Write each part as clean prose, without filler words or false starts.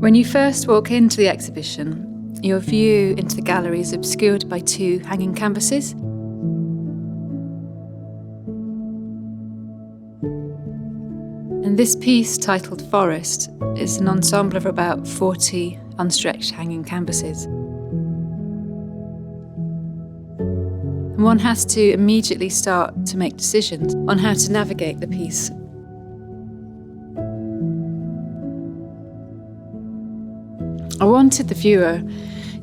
When you first walk into the exhibition, your view into the gallery is obscured by two hanging canvases. And this piece, titled Forest, is an ensemble of about 40 unstretched hanging canvases. And one has to immediately start to make decisions on how to navigate the piece. I wanted the viewer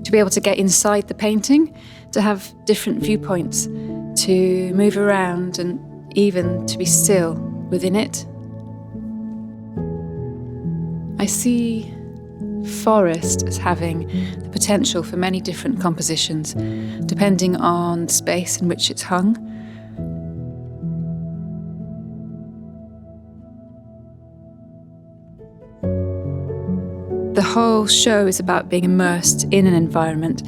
to be able to get inside the painting, to have different viewpoints, to move around and even to be still within it. I see forest as having the potential for many different compositions, depending on the space in which it's hung. The whole show is about being immersed in an environment,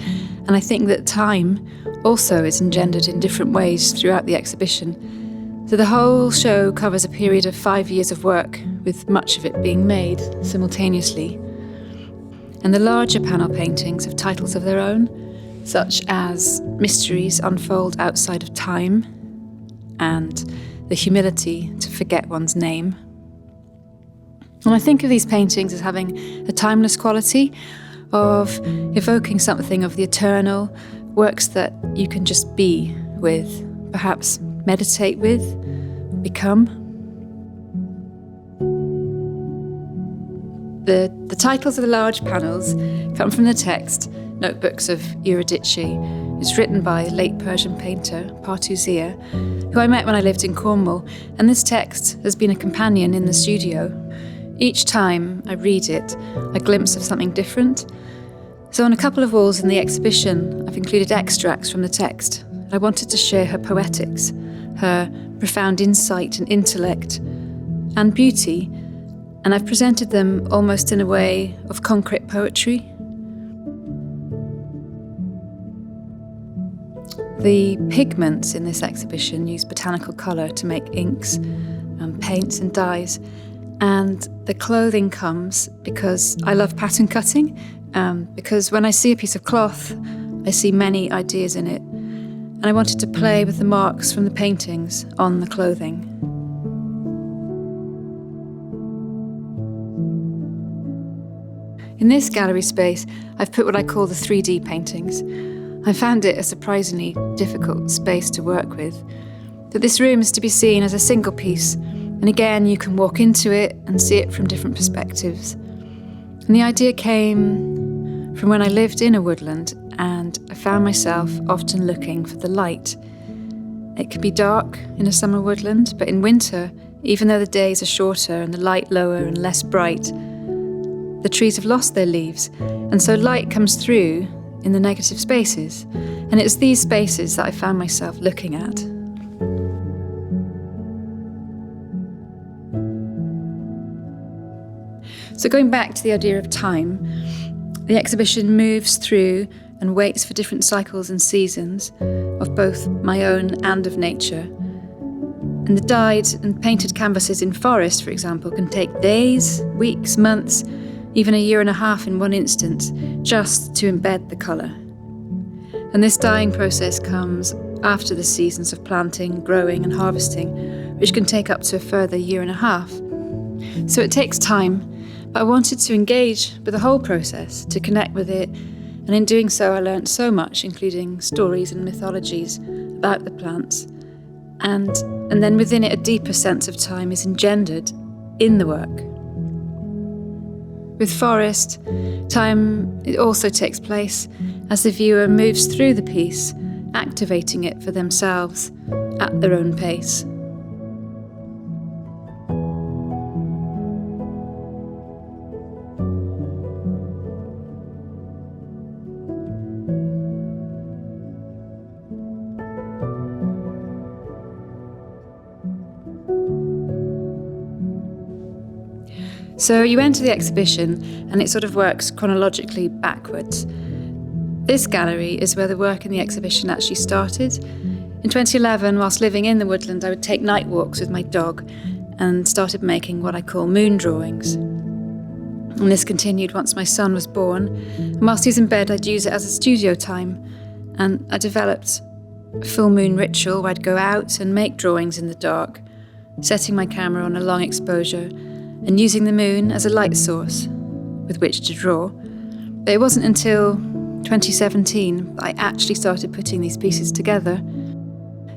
and I think that time also is engendered in different ways throughout the exhibition. So the whole show covers a period of 5 years of work, with much of it being made simultaneously. And the larger panel paintings have titles of their own, such as Mysteries Unfold Outside of Time and The Humility to Forget One's Name. And I think of these paintings as having a timeless quality, of evoking something of the eternal, works that you can just be with, perhaps meditate with, become. The titles of the large panels come from the text, Notebooks of Eurydice. It's written by late Persian painter Partuzia, who I met when I lived in Cornwall, and this text has been a companion in the studio. Each time I read it, a glimpse of something different. So on a couple of walls in the exhibition, I've included extracts from the text. I wanted to share her poetics, her profound insight and intellect, and beauty, and I've presented them almost in a way of concrete poetry. The pigments in this exhibition use botanical colour to make inks, paints and dyes. And the clothing comes because I love pattern cutting, because when I see a piece of cloth, I see many ideas in it. And I wanted to play with the marks from the paintings on the clothing. In this gallery space, I've put what I call the 3D paintings. I found it a surprisingly difficult space to work with. That this room is to be seen as a single piece, and again, you can walk into it and see it from different perspectives. And the idea came from when I lived in a woodland, and I found myself often looking for the light. It can be dark in a summer woodland, but in winter, even though the days are shorter and the light lower and less bright, the trees have lost their leaves, and so light comes through in the negative spaces. And it's these spaces that I found myself looking at. So going back to the idea of time, the exhibition moves through and waits for different cycles and seasons of both my own and of nature. And the dyed and painted canvases in forest, for example, can take days, weeks, months, even a year and a half in one instance, just to embed the colour. And this dyeing process comes after the seasons of planting, growing and harvesting, which can take up to a further year and a half. So it takes time, but I wanted to engage with the whole process, to connect with it, and in doing so I learned so much, including stories and mythologies about the plants. And then within it a deeper sense of time is engendered in the work. With forest, time it also takes place as the viewer moves through the piece, activating it for themselves at their own pace. So you enter the exhibition and it sort of works chronologically backwards. This gallery is where the work in the exhibition actually started. In 2011, whilst living in the woodland, I would take night walks with my dog and started making what I call moon drawings. And this continued once my son was born. And whilst he was in bed, I'd use it as a studio time. And I developed a full moon ritual where I'd go out and make drawings in the dark, setting my camera on a long exposure and using the moon as a light source with which to draw. But it wasn't until 2017 that I actually started putting these pieces together.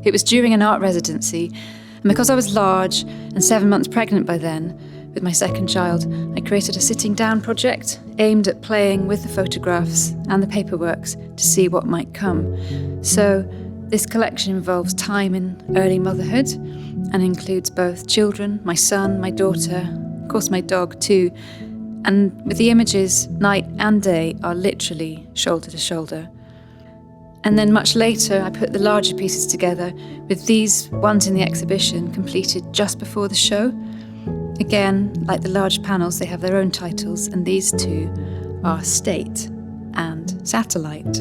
It was during an art residency, and because I was large and 7 months pregnant by then, with my second child, I created a sitting down project aimed at playing with the photographs and the paperworks to see what might come. So this collection involves time in early motherhood and includes both children, my son, my daughter, of course my dog too, and with the images, night and day are literally shoulder to shoulder. And then much later, I put the larger pieces together with these ones in the exhibition completed just before the show. Again, like the large panels, they have their own titles, and these two are State and Satellite.